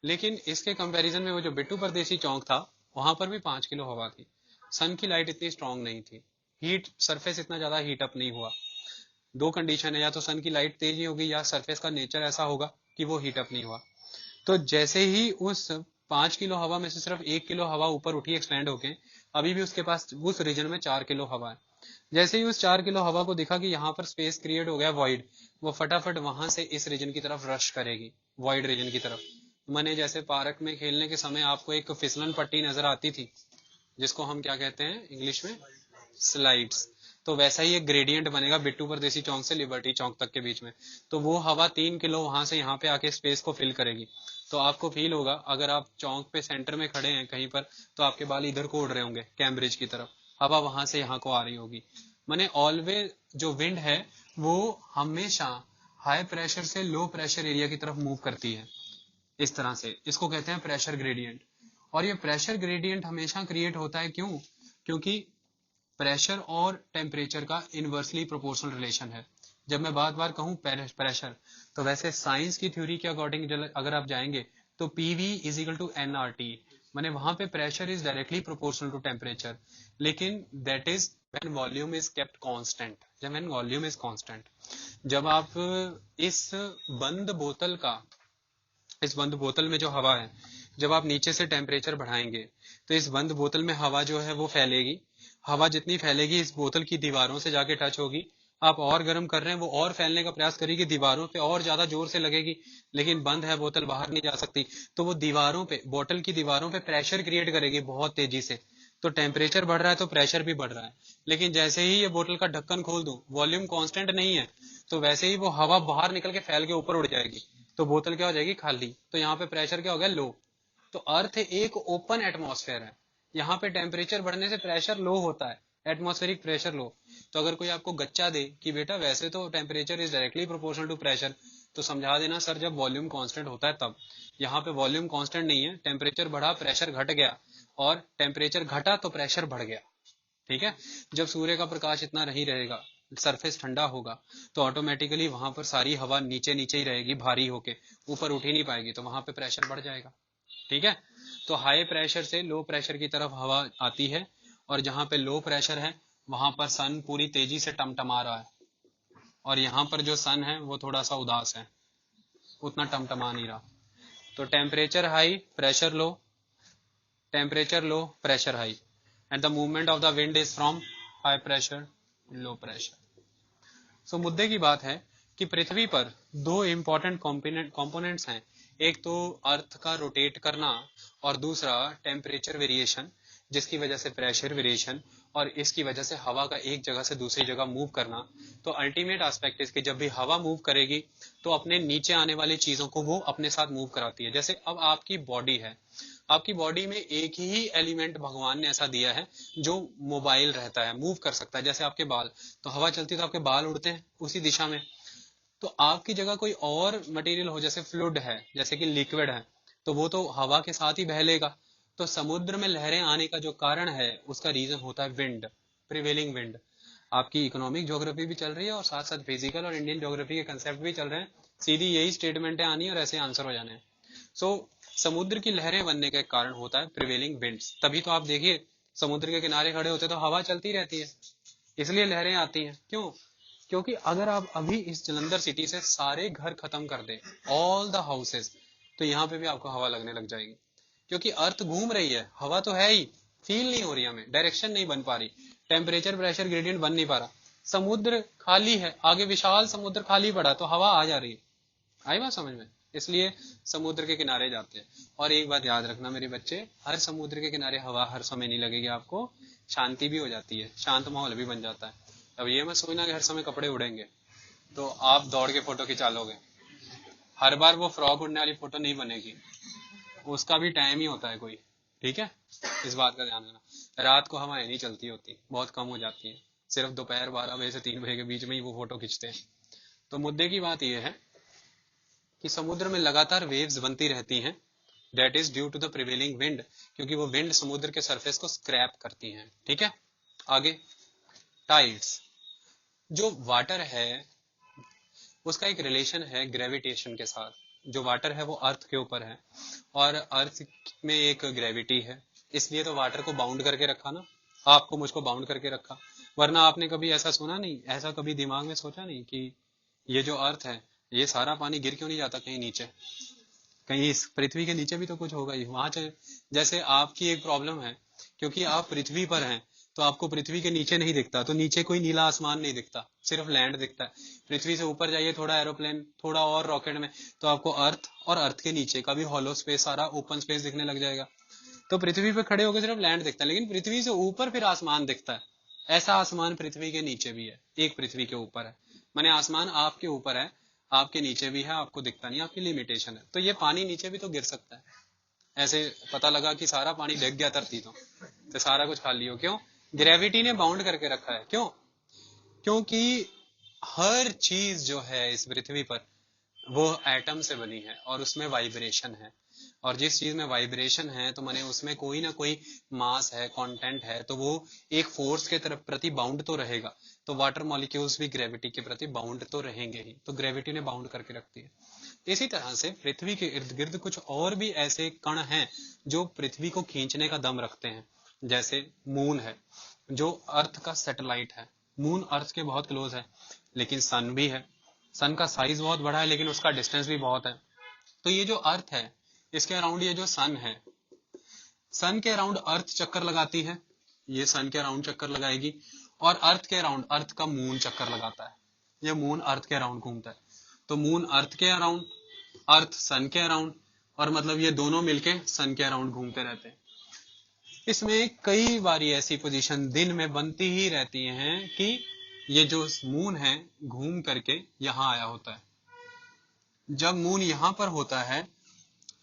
लेकिन इसके कंपैरिजन में वो जो बिट्टू परदेसी चौक था, वहां पर भी 5 किलो हवा थी, सन की लाइट इतनी स्ट्रांग नहीं थी, हीट सरफेस इतना ज्यादा हीट अप नहीं हुआ। दो कंडीशन है, या तो सन की लाइट तेज ही होगी, या सरफेस का नेचर ऐसा होगा कि वो हीट अप नहीं हुआ। तो जैसे ही उस 5 किलो हवा में से सिर्फ 1 किलो हवा ऊपर उठी एक्सपैंड होके, अभी भी उसके पास उस रीजन में 4 किलो हवा है। जैसे ही उस 4 किलो हवा को दिखा कि यहाँ पर स्पेस क्रिएट हो गया वॉइड, वो फटाफट वहां से इस रीजन की तरफ रश करेगी, वॉइड रीजन की तरफ। मैंने जैसे पार्क में खेलने के समय आपको एक फिसलन पट्टी नजर आती थी, जिसको हम क्या कहते हैं इंग्लिश में, स्लाइड्स। तो वैसा ही एक ग्रेडियंट बनेगा बिट्टू परदेसी चौक से लिबर्टी चौक तक के बीच में। तो वो हवा 3 किलो वहां से यहाँ पे आके स्पेस को फिल करेगी। तो आपको फील होगा, अगर आप चौक पे सेंटर में खड़े हैं कहीं पर, तो आपके बाल इधर को उड़ रहे होंगे कैम्ब्रिज की तरफ, हवा वहां से यहाँ को आ रही होगी। माने ऑलवेज जो विंड है वो हमेशा हाई प्रेशर से लो प्रेशर एरिया की तरफ मूव करती है, इस तरह से। इसको कहते हैं प्रेशर ग्रेडियंट। और ये प्रेशर ग्रेडियंट हमेशा क्रिएट होता है, क्यों? क्योंकि प्रेशर और टेम्परेचर का इनवर्सली प्रोपोर्शनल रिलेशन है। जब मैं बार बार कहूं प्रेशर, तो वैसे साइंस की थ्योरी के अकॉर्डिंग अगर आप जाएंगे तो PV is equal to NRT, माने वहां पे pressure is directly proportional to temperature, लेकिन that is when volume is kept constant. जब व्हेन वॉल्यूम इज कांस्टेंट, जब आप इस बंद बोतल का, इस बंद बोतल में जो हवा है, जब आप नीचे से टेम्परेचर बढ़ाएंगे तो इस बंद बोतल में हवा जो है वो फैलेगी। हवा जितनी फैलेगी इस बोतल की दीवारों से जाके टच होगी। आप और गर्म कर रहे हैं, वो और फैलने का प्रयास करेगी, दीवारों पे और ज्यादा जोर से लगेगी, लेकिन बंद है बोतल, बाहर नहीं जा सकती। तो वो दीवारों पे, बोतल की दीवारों पे प्रेशर क्रिएट करेगी बहुत तेजी से। तो टेम्परेचर बढ़ रहा है तो प्रेशर भी बढ़ रहा है। लेकिन जैसे ही ये बोतल का ढक्कन खोल दूं, वॉल्यूम कांस्टेंट नहीं है, तो वैसे ही वो हवा बाहर निकल के फैल के ऊपर उड़ जाएगी, तो बोतल क्या हो जाएगी, खाली। तो यहाँ पे प्रेशर क्या हो गया, लो। तो अर्थ एक ओपन एटमॉस्फेयर है, यहाँ पे टेम्परेचर बढ़ने से प्रेशर लो होता है, एटमॉस्फेरिक प्रेशर लो। तो अगर कोई आपको गच्चा दे कि बेटा वैसे तो temperature is directly proportional to pressure, तो समझा देना सर जब वॉल्यूम कांस्टेंट होता है तब। यहाँ पे वॉल्यूम कांस्टेंट नहीं है, टेम्परेचर बढ़ा प्रेशर घट गया, और टेम्परेचर घटा तो प्रेशर बढ़ गया। ठीक है। जब सूर्य का प्रकाश इतना नहीं रहेगा, सरफेस ठंडा होगा, तो ऑटोमेटिकली वहां पर सारी हवा नीचे नीचे ही रहेगी, भारी होके ऊपर उठ ही नहीं पाएगी, तो वहां पे प्रेशर बढ़ जाएगा। ठीक है। तो हाई प्रेशर से लो प्रेशर की तरफ हवा आती है, और जहां पे लो प्रेशर है वहां पर सन पूरी तेजी से टमटमा रहा है, और यहाँ पर जो सन है वो थोड़ा सा उदास है, उतना टमटमा नहीं रहा। तो temperature high, pressure low, temperature low, pressure high, and the movement of the wind is from high pressure low pressure. So मुद्दे की बात है कि पृथ्वी पर दो इंपॉर्टेंट कंपोनेंट्स हैं, एक तो अर्थ का रोटेट करना और दूसरा टेम्परेचर वेरिएशन, जिसकी वजह से प्रेशर वेरिएशन और इसकी वजह से हवा का एक जगह से दूसरी जगह मूव करना। तो अल्टीमेट एस्पेक्ट इसके, जब भी हवा मूव करेगी तो अपने नीचे आने वाली चीजों को वो अपने साथ मूव कराती है। जैसे अब आपकी बॉडी है, आपकी बॉडी में एक ही एलिमेंट भगवान ने ऐसा दिया है जो मोबाइल रहता है, मूव कर सकता है। जैसे आपके बाल, तो हवा चलती है तो आपके बाल उड़ते हैं उसी दिशा में। तो आपकी जगह कोई और मटेरियल हो, जैसे फ्लूइड है, जैसे कि लिक्विड है, तो वो तो हवा के साथ ही बह लेगा। तो समुद्र में लहरें आने का जो कारण है उसका रीजन होता है विंड, प्रिवेलिंग विंड। आपकी इकोनॉमिक ज्योग्राफी भी चल रही है और साथ साथ फिजिकल और इंडियन ज्योग्राफी के कंसेप्ट भी चल रहे हैं। सीधी यही स्टेटमेंटें आनी और ऐसे आंसर हो जाने हैं। सो समुद्र की लहरें बनने का कारण होता है प्रिवेलिंग विंड्स। तभी तो आप देखिए समुद्र के किनारे खड़े होते तो हवा चलती रहती है, इसलिए लहरें आती हैं। क्यों? क्योंकि अगर आप अभी इस जलंधर सिटी से सारे घर खत्म कर दे, ऑल द हाउसेस, तो यहाँ पे भी आपको हवा लगने लग जाएगी, क्योंकि अर्थ घूम रही है, हवा तो है ही, फील नहीं हो रही, हमें डायरेक्शन नहीं बन पा रही, टेम्परेचर प्रेशर ग्रेडियंट बन नहीं पा रहा, समुद्र खाली है, आगे विशाल समुद्र खाली पड़ा, तो हवा आ जा रही है। आई बात समझ में? इसलिए समुद्र के किनारे जाते हैं। और एक बात याद रखना मेरे बच्चे, हर समुद्र के किनारे हवा हर समय नहीं लगेगी आपको, शांति भी हो जाती है, शांत माहौल भी बन जाता है। अब ये मत सोचना कि हर समय कपड़े उड़ेंगे तो आप दौड़ के फोटो खिंचा लोगे, हर बार वो फ्रॉक उड़ने वाली फोटो नहीं बनेगी, उसका भी टाइम ही होता है कोई, ठीक है? इस बात का ध्यान रखना। रात को हवाएं नहीं चलती होती, बहुत कम हो जाती है, सिर्फ दोपहर 12 बजे से 3 बजे के बीच में ही वो फोटो खींचते हैं। तो मुद्दे की बात यह है कि समुद्र में लगातार वेव्स बनती रहती हैं, that is due to the prevailing wind, क्योंकि वो विंड समुद्र के सरफेस को स्क्रैप करती हैं, ठीक है? आगे टाइड्स, जो वाटर है उसका एक रिलेशन है ग्रेविटेशन के साथ। जो वाटर है वो अर्थ के ऊपर है और अर्थ में एक ग्रेविटी है, इसलिए तो वाटर को बाउंड करके रखा ना, आपको मुझको बाउंड करके रखा। वरना आपने कभी ऐसा सुना नहीं, ऐसा कभी दिमाग में सोचा नहीं कि ये जो अर्थ है ये सारा पानी गिर क्यों नहीं जाता कहीं नीचे, कहीं इस पृथ्वी के नीचे भी तो कुछ होगा ही वहां। जैसे आपकी एक प्रॉब्लम है, क्योंकि आप पृथ्वी पर हैं तो आपको पृथ्वी के नीचे नहीं दिखता, तो नीचे कोई नीला आसमान नहीं दिखता, सिर्फ लैंड दिखता है। पृथ्वी से ऊपर जाइए थोड़ा एरोप्लेन, थोड़ा और रॉकेट में, तो आपको अर्थ और अर्थ के नीचे का भी हॉलो स्पेस, सारा ओपन स्पेस दिखने लग जाएगा। तो पृथ्वी पे खड़े होकर सिर्फ लैंड दिखता है, लेकिन पृथ्वी से ऊपर फिर आसमान दिखता है। ऐसा आसमान पृथ्वी के नीचे भी है, एक पृथ्वी के ऊपर है, माने आसमान आपके ऊपर है, आपके नीचे भी है, आपको दिखता नहीं, आपकी लिमिटेशन है। तो ये पानी नीचे भी तो गिर सकता है। ऐसे पता लगा कि सारा पानी ढक गया धरती तो सारा कुछ खाली हो, क्यों? ग्रेविटी ने बाउंड करके रखा है। क्यों? क्योंकि हर चीज जो है इस पृथ्वी पर वो एटम से बनी है और उसमें वाइब्रेशन है, और जिस चीज में वाइब्रेशन है तो माने उसमें कोई ना कोई मास है, कंटेंट है, तो वो एक फोर्स के तरफ प्रति बाउंड तो रहेगा। तो वाटर मॉलिक्यूल्स भी ग्रेविटी के प्रति बाउंड तो रहेंगे ही, तो ग्रेविटी ने बाउंड करके रखती है। इसी तरह से पृथ्वी के इर्द गिर्द कुछ और भी ऐसे कण हैं जो पृथ्वी को खींचने का दम रखते हैं। जैसे मून है, जो अर्थ का सैटेलाइट है, मून अर्थ के बहुत क्लोज है, लेकिन सन भी है, सन का साइज बहुत बड़ा है लेकिन उसका डिस्टेंस भी बहुत है। तो ये जो अर्थ है इसके अराउंड ये जो सन है, सन के अराउंड अर्थ चक्कर लगाती है, ये सन के अराउंड चक्कर लगाएगी, और अर्थ के अराउंड अर्थ का मून चक्कर लगाता है, ये मून अर्थ के अराउंड घूमता है। तो मून अर्थ के अराउंड, अर्थ सन के अराउंड, और मतलब ये दोनों मिलके सन के अराउंड घूमते रहते हैं। इसमें कई बारी ऐसी पोजीशन दिन में बनती ही रहती हैं कि ये जो मून है घूम करके यहाँ आया होता है। जब मून यहाँ पर होता है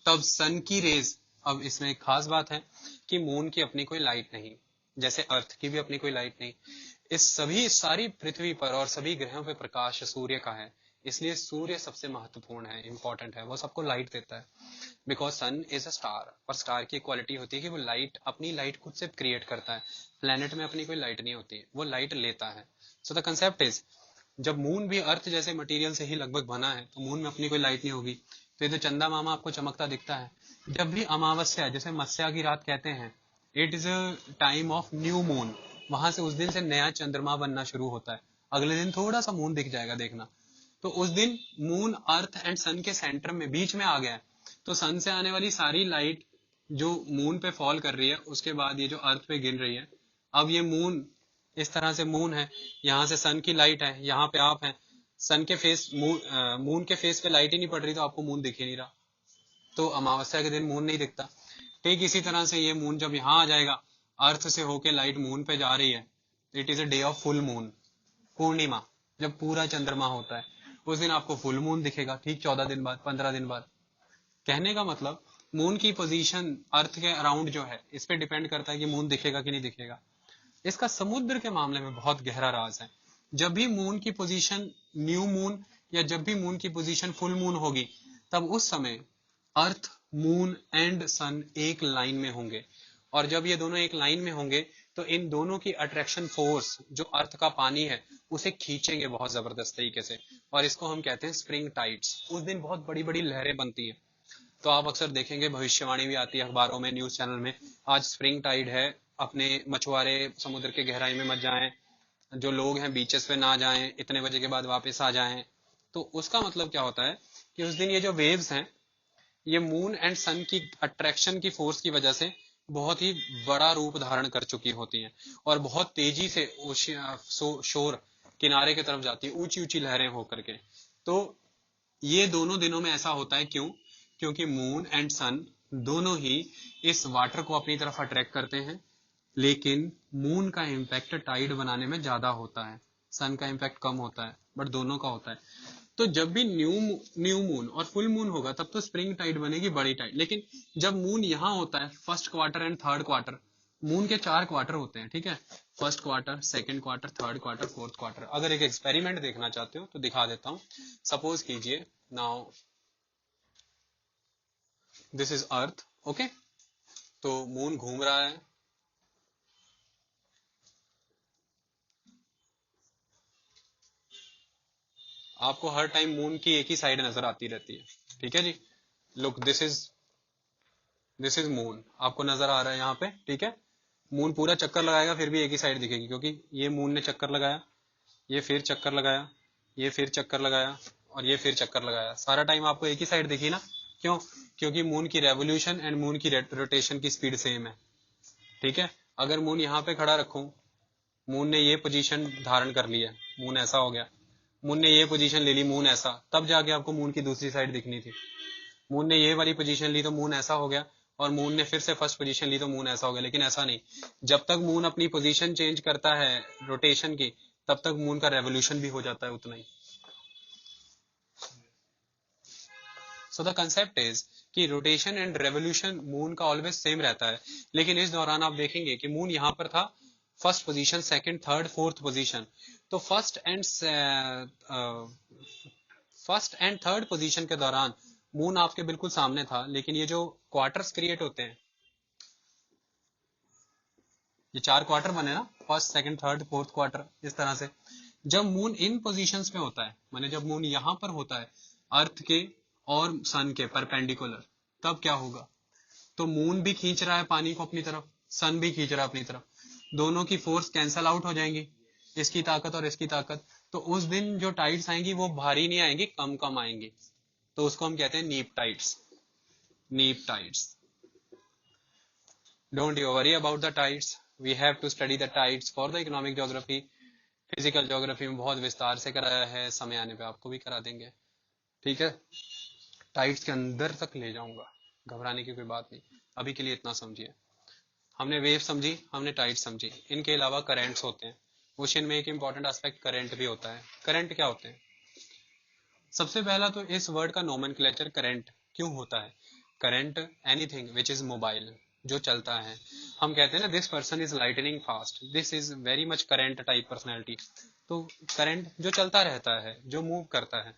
तब सन की रेज, अब इसमें एक खास बात है कि मून की अपनी कोई लाइट नहीं, जैसे अर्थ की भी अपनी कोई लाइट नहीं, इस सभी सारी पृथ्वी पर और सभी ग्रहों पे प्रकाश सूर्य का है, इसलिए सूर्य सबसे महत्वपूर्ण है, इंपॉर्टेंट है, वो सबको लाइट देता है। Because sun is a star, और स्टार की क्वालिटी होती है कि वो लाइट, अपनी लाइट खुद से क्रिएट करता है। प्लेनेट में अपनी कोई लाइट नहीं होती, वो लाइट लेता है। सो द कंसेप्ट इज, जब मून भी अर्थ जैसे मटेरियल से ही लगभग बना है तो मून में अपनी कोई लाइट नहीं होगी, तो ये तो चंदा मामा आपको चमकता दिखता है, जब भी अमावस्या, जैसे मस्या की रात कहते हैं, it is a time of new moon, वहां से उस दिन से नया चंद्रमा बनना शुरू होता है। अगले दिन थोड़ा सा मून दिख जाएगा, देखना। तो उस दिन मून अर्थ एंड सन के सेंटर में, बीच में आ गया है। तो सन से आने वाली सारी लाइट जो मून पे फॉल कर रही है, उसके बाद ये जो अर्थ पे गिर रही है। अब ये मून इस तरह से मून है, यहाँ से सन की लाइट है, यहाँ पे आप हैं। सन के फेस मून के फेस पे लाइट ही नहीं पड़ रही, तो आपको मून दिख ही नहीं रहा, तो अमावस्या के दिन मून नहीं दिखता। ठीक इसी तरह से ये मून जब यहाँ आ जाएगा, अर्थ से होके लाइट मून पे जा रही है, it is a day of full moon, Purnima, जब पूरा चंद्रमा होता है, उस दिन आपको फुल मून दिखेगा, ठीक 14 दिन बाद, 15 दिन बाद। कहने का मतलब, मून की पोजीशन अर्थ के अराउंड जो है, इस पे डिपेंड करता है कि मून दिखेगा कि नहीं दिखेगा। इसका समुद्र के मामले में बहुत गहरा राज है। जब भी मून की पोजीशन न्यू मून, या जब भी मून की पोजीशन फुल मून होगी, तब उस समय अर्थ, मून एंड सन एक लाइन में होंगे। और जब ये दोनों एक लाइन में होंगे, तो इन दोनों की अट्रैक्शन फोर्स, जो अर्थ का पानी है, उसे खींचेंगे बहुत जबरदस्त तरीके से, और इसको हम कहते हैं स्प्रिंग टाइड्स। उस दिन बहुत बड़ी बड़ी लहरें बनती हैं। तो आप अक्सर देखेंगे, भविष्यवाणी भी आती है अखबारों में, न्यूज चैनल में, आज स्प्रिंग टाइड है, अपने मछुआरे समुद्र के गहराई में मत जाएं, जो लोग हैं बीचेस पे ना जाएं, इतने बजे के बाद वापस आ जाएं। तो उसका मतलब क्या होता है कि उस दिन ये जो वेव्स हैं, ये मून एंड सन की अट्रैक्शन की फोर्स की वजह से बहुत ही बड़ा रूप धारण कर चुकी होती हैं, और बहुत तेजी से शोर किनारे की तरफ जाती है, ऊंची ऊंची लहरें होकर के। तो ये दोनों दिनों में ऐसा होता है, क्यों? क्योंकि मून एंड सन दोनों ही इस वाटर को अपनी तरफ अट्रैक्ट करते हैं, लेकिन मून का इम्पैक्ट टाइड बनाने में ज्यादा होता है, सन का इम्पैक्ट कम होता है, बट दोनों का होता है। तो जब भी न्यू मून और फुल मून होगा, तब तो स्प्रिंग टाइड बनेगी, बड़ी टाइड। लेकिन जब मून यहाँ होता है, first quarter and third quarter, moon के 4 क्वार्टर होते हैं, ठीक है? First quarter, second quarter, third quarter, fourth quarter. अगर एक एक्सपेरिमेंट देखना चाहते हो तो दिखा देता हूँ। सपोज कीजिए, now this is earth, okay? तो मून घूम रहा है, आपको हर टाइम मून की एक ही साइड नजर आती रहती है, ठीक है जी? लुक, दिस इज मून, आपको नजर आ रहा है यहाँ पे, ठीक है? मून पूरा चक्कर लगाएगा, फिर भी एक ही साइड दिखेगी, क्योंकि ये मून ने चक्कर लगाया, ये फिर चक्कर लगाया, ये फिर चक्कर लगाया, और ये फिर चक्कर लगाया, सारा टाइम आपको एक ही साइड दिखी ना? क्यों? क्योंकि मून की रेवोल्यूशन एंड मून की रोटेशन की स्पीड सेम है, ठीक है? अगर मून यहाँ पे खड़ा रखूं, मून ने ये पोजीशन धारण कर लिया, मून ऐसा हो गया, मून ने ये पोजीशन ले ली, मून ऐसा, तब जाके आपको मून की दूसरी साइड दिखनी थी। मून ने ये वाली पोजीशन ली तो मून ऐसा हो गया, और मून ने फिर से फर्स्ट पोजीशन ली तो मून ऐसा हो गया। लेकिन ऐसा नहीं, जब तक मून अपनी पोजीशन चेंज करता है रोटेशन की, तब तक मून का रेवोल्यूशन भी हो जाता है उतना ही। सो द कंसेप्ट इज कि रोटेशन एंड रेवोल्यूशन मून का ऑलवेज सेम रहता है। लेकिन इस दौरान आप देखेंगे कि मून यहाँ पर था, first position, second, third, fourth position. तो फर्स्ट एंड थर्ड पोजीशन के दौरान मून आपके बिल्कुल सामने था, लेकिन ये जो क्वार्टर्स क्रिएट होते हैं, ये 4 क्वार्टर बने ना, first, second, third, fourth quarter, इस तरह से। जब मून इन पोजीशंस पे होता है, माने जब मून यहाँ पर होता है अर्थ के और सन के परपेंडिकुलर, तब क्या होगा? तो मून भी खींच रहा है पानी को अपनी तरफ, सन भी खींच रहा है अपनी तरफ, दोनों की फोर्स कैंसल आउट हो जाएंगी, इसकी ताकत और इसकी ताकत। तो उस दिन जो टाइड्स आएंगी, वो भारी नहीं आएंगी, कम कम आएंगी। तो उसको हम कहते हैं neap tides. Neap tides. Don't you worry about the tides, we have to study the tides for the economic geography. Physical geography में बहुत विस्तार से कराया है, समय आने पे आपको भी करा देंगे, ठीक है? टाइड्स के अंदर तक ले जाऊंगा, घबराने की कोई बात नहीं। अभी के लिए इतना समझिए, हमने वेव समझी, हमने टाइड समझी, इनके अलावा करेंट्स होते हैं। ओशन में एक इंपॉर्टेंट एस्पेक्ट करंट भी होता है। करंट क्या होते हैं? सबसे पहला तो इस वर्ड का नोमेनक्लेचर करंट क्यों होता है? Current, anything which is mobile, जो चलता है। हम कहते हैं ना, this person is lightning fast, this is very much current type personality. तो करंट जो चलता रहता है, जो मूव करता है,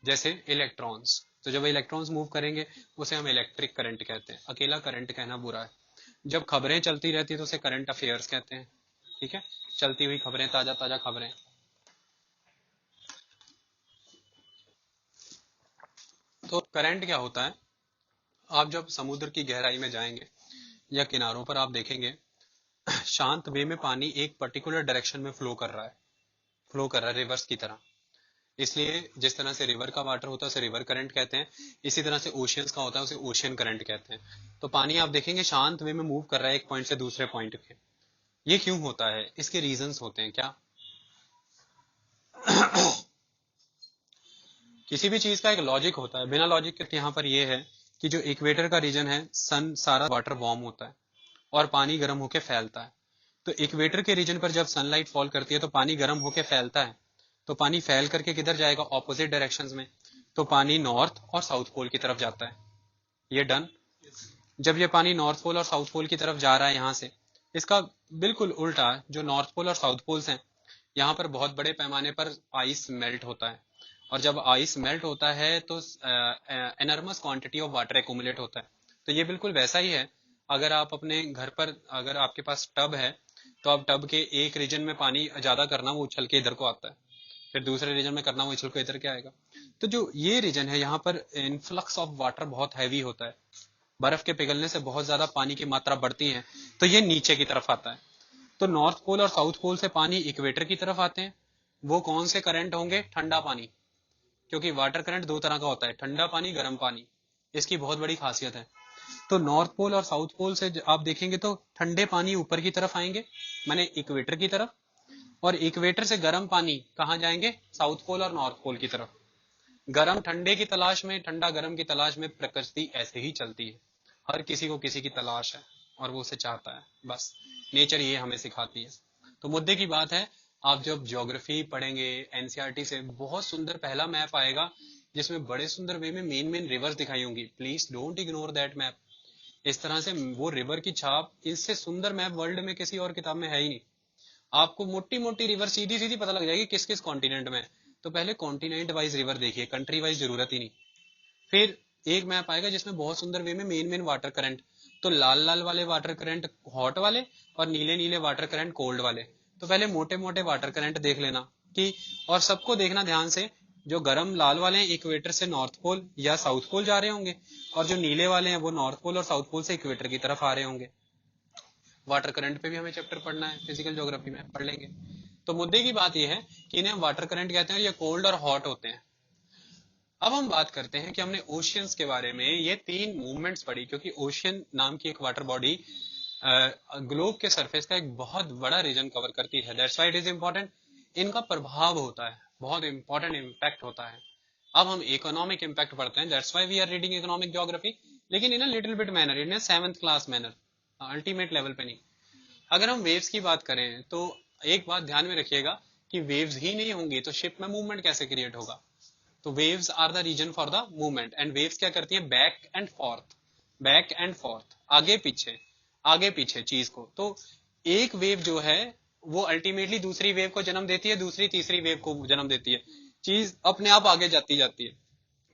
जैसे इलेक्ट्रॉन्स। तो जब इलेक्ट्रॉन्स मूव करेंगे, उसे हम इलेक्ट्रिक करंट कहते हैं। अकेला करंट कहना बुरा है। जब खबरें चलती रहती है, तो उसे करंट अफेयर्स कहते हैं, ठीक है? चलती हुई खबरें, ताजा ताजा खबरें। तो करंट क्या होता है? आप जब समुद्र की गहराई में जाएंगे या किनारों पर आप देखेंगे शांत वे में पानी एक पर्टिकुलर डायरेक्शन में फ्लो कर रहा है रिवर्स की तरह। इसलिए जिस तरह से रिवर का वाटर होता है उसे रिवर करंट कहते हैं, इसी तरह से ओशियंस का होता है उसे ओशियन करंट कहते हैं। तो पानी आप देखेंगे शांत वे में मूव कर रहा है एक पॉइंट से दूसरे पॉइंट पे। ये क्यों होता है, इसके रीजंस होते हैं क्या? किसी भी चीज का एक लॉजिक होता है, बिना लॉजिक के यहाँ पर ये है कि जो इक्वेटर का रीजन है सन सारा वाटर वार्म होता है और पानी गर्म होकर फैलता है। तो इक्वेटर के रीजन पर जब सनलाइट फॉल करती है तो पानी गर्म होकर फैलता है, तो पानी फैल करके किधर जाएगा? ऑपोजिट डायरेक्शंस में। तो पानी नॉर्थ और साउथ पोल की तरफ जाता है। ये डन। जब ये पानी नॉर्थ पोल और साउथ पोल की तरफ जा रहा है यहाँ से, इसका बिल्कुल उल्टा जो नॉर्थ पोल और साउथ पोल्स हैं, यहाँ पर बहुत बड़े पैमाने पर आइस मेल्ट होता है, और जब आइस मेल्ट होता है तो एनर्मस क्वांटिटी ऑफ वाटर एक्यूमुलेट होता है। तो ये बिल्कुल वैसा ही है, अगर आप अपने घर पर, अगर आपके पास टब है तो आप टब के एक रीजन में पानी ज्यादा करना वो उछल के इधर को आता है, फिर दूसरे रीजन में करना वो उछल के इधर के आएगा। तो जो ये रीजन है यहाँ पर इनफ्लक्स ऑफ वाटर बहुत हैवी होता है, बर्फ के पिघलने से बहुत ज्यादा पानी की मात्रा बढ़ती है, तो ये नीचे की तरफ आता है। तो नॉर्थ पोल और साउथ पोल से पानी इक्वेटर की तरफ आते हैं। वो कौन से करंट होंगे? ठंडा पानी, क्योंकि वाटर करंट दो तरह का होता है, ठंडा पानी, गर्म पानी। इसकी बहुत बड़ी खासियत है। तो नॉर्थ पोल और साउथ पोल से आप देखेंगे तो ठंडे पानी ऊपर की तरफ आएंगे, माने इक्वेटर की तरफ, और इक्वेटर से गर्म पानी कहाँ जाएंगे? साउथ पोल और नॉर्थ पोल की तरफ। गर्म ठंडे की तलाश में, ठंडा गर्म की तलाश में प्रकृति ऐसे ही चलती है। हर किसी को किसी की तलाश है और वो उसे चाहता है, बस नेचर ये हमें सिखाती है। तो मुद्दे की बात है, आप जब ज्योग्राफी पढ़ेंगे एनसीईआरटी से, बहुत सुंदर पहला मैप आएगा जिसमें बड़े सुंदर वे में मेन मेन रिवर्स दिखाई होंगी। Please don't ignore that map. इस तरह से वो रिवर की छाप, इससे सुंदर मैप वर्ल्ड में किसी और किताब में है ही नहीं। आपको मोटी मोटी रिवर सीधी सीधी पता लग जाएगी किस किस कॉन्टिनेंट में। तो पहले कॉन्टिनेंट वाइज रिवर देखिए, कंट्री वाइज जरूरत ही नहीं। फिर एक मैप आएगा जिसमें बहुत सुंदर वे में मेन मेन वाटर करंट, तो लाल लाल वाले वाटर करंट हॉट वाले और नीले नीले वाटर करंट कोल्ड वाले। तो पहले मोटे मोटे वाटर करंट देख लेना कि, और सबको देखना ध्यान से, जो गर्म लाल वाले हैं इक्वेटर से नॉर्थ पोल या साउथ पोल जा रहे होंगे, और जो नीले वाले हैं वो नॉर्थ पोल और साउथ पोल से इक्वेटर की तरफ आ रहे होंगे। वाटर करंट पे भी हमें चैप्टर पढ़ना है, फिजिकल ज्योग्राफी में पढ़ लेंगे। तो मुद्दे की बात यह है कि इन्हें हम वाटर करंट कहते हैं और ये कोल्ड और हॉट होते हैं। अब हम बात करते हैं कि हमने ओशियंस के बारे में ये तीन मूवमेंट्स पढ़ी, क्योंकि ओशियन नाम की एक वाटर बॉडी ग्लोब के सरफेस का एक बहुत बड़ा रीजन कवर करती है। That's why it is important. इनका प्रभाव होता है, बहुत इंपॉर्टेंट इम्पैक्ट होता है। अब हम इकोनॉमिक इम्पैक्ट पढ़ते हैं, that's why we are reading economic geography, लेकिन in a little bit manner, in a 7th class manner, ultimate level पे नहीं। अगर हम वेव्स की बात करें तो एक बात ध्यान में रखिएगा कि वेव्स ही नहीं होंगी तो शिप में मूवमेंट कैसे क्रिएट होगा? तो waves are the reason for the movement, and waves क्या करती हैं? बैक एंड फोर्थ, आगे पीछे चीज को। तो एक वेव जो है वो अल्टीमेटली दूसरी वेव को जन्म देती है, दूसरी तीसरी वेव को जन्म देती है, चीज अपने आप आगे जाती जाती है।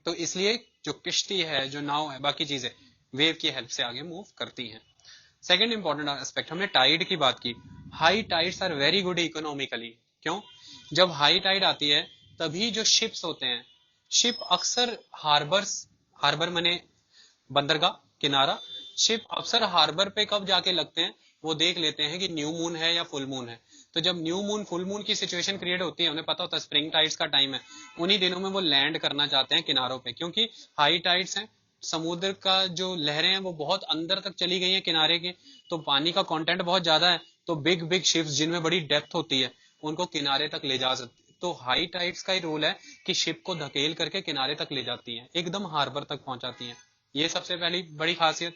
तो इसलिए जो किश्ती है, जो नाव है, बाकी चीजें वेव की हेल्प से आगे मूव करती हैं। सेकेंड इंपॉर्टेंट एस्पेक्ट, हमने टाइड की बात की। High tides are very good economically. क्यों? जब हाई टाइड आती है तभी जो शिप्स होते हैं, शिप अक्सर हार्बर मने बंदरगाह, किनारा, शिप अक्सर हार्बर पे कब जाके लगते हैं? वो देख लेते हैं कि न्यू मून है या फुल मून है। तो जब न्यू मून फुल मून की सिचुएशन क्रिएट होती है, उन्हें पता होता है स्प्रिंग टाइड्स का टाइम है, उन्हीं दिनों में वो लैंड करना चाहते हैं किनारों पे, क्योंकि हाई टाइड्स हैं, समुद्र का जो लहरें हैं वो बहुत अंदर तक चली गई हैं किनारे के, तो पानी का कंटेंट बहुत ज्यादा है, तो बिग बिग शिप्स जिनमें बड़ी डेप्थ होती है उनको किनारे तक ले जा सकती। तो हाई टाइड्स का ही रोल है कि शिप को धकेल करके किनारे तक ले जाती हैं, एकदम हार्बर तक पहुंचाती हैं। ये सबसे पहली बड़ी खासियत।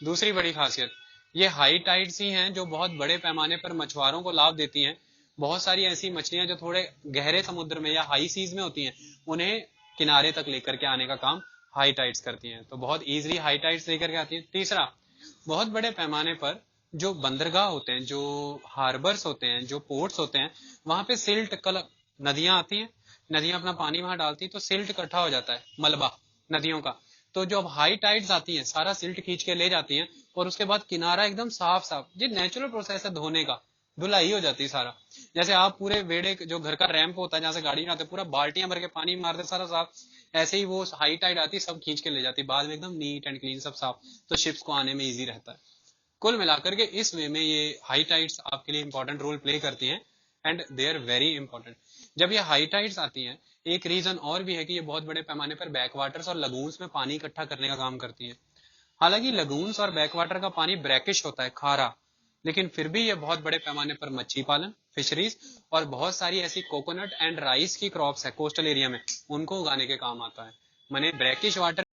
दूसरी बड़ी खासियत, ये हाई टाइड्स ही हैं जो बहुत बड़े पैमाने पर मछुआरों को लाभ देती हैं। बहुत सारी ऐसी मछलियां जो थोड़े गहरे समुद्र में या हाई सीज में होती हैं, उन्हें किनारे तक लेकर के आने का काम हाई टाइड्स करती हैं, तो बहुत इजीली हाई टाइड्स लेकर के आती हैं। तीसरा, बहुत बड़े पैमाने पर जो बंदरगाह होते हैं, जो हार्बर्स होते हैं, जो पोर्ट्स होते हैं, वहां पे सिल्ट नदियां आती हैं, नदियां अपना पानी वहां डालती हैं, तो सिल्ट इकट्ठा हो जाता है, मलबा नदियों का। तो जब हाई टाइड्स आती हैं सारा सिल्ट खींच के ले जाती हैं, और उसके बाद किनारा एकदम साफ साफ, ये नेचुरल प्रोसेस है धोने का, धुलाई हो जाती है सारा। जैसे आप पूरे वेड़े जो घर का रैंप होता है जहाँ से गाड़ी में आते पूरा बाल्टियां भर के पानी मारते सारा साफ, ऐसे ही वो हाई टाइड आती सब खींच के ले जाती, बाद में एकदम नीट एंड क्लीन सब साफ, तो शिप्स को आने में इजी रहता है। कुल मिलाकर के इस वे में ये हाई टाइड्स आपके लिए इंपॉर्टेंट रोल प्ले करती हैं, and they are very important. जब ये हाई टाइड्स आती हैं, एक रीजन और भी है कि ये बहुत बड़े पैमाने पर बैकवाटर्स और लगून्स में पानी इकट्ठा करने का काम करती हैं। हालांकि लगून्स और बैकवाटर का पानी ब्रैकिश होता है, खारा, लेकिन फिर भी ये बहुत बड़े पैमाने पर मच्छी पालन, फिशरीज और बहुत सारी ऐसी कोकोनट एंड राइस की क्रॉप्स है कोस्टल एरिया में, उनको उगाने के काम आता है। माने ब्रैकिश वाटर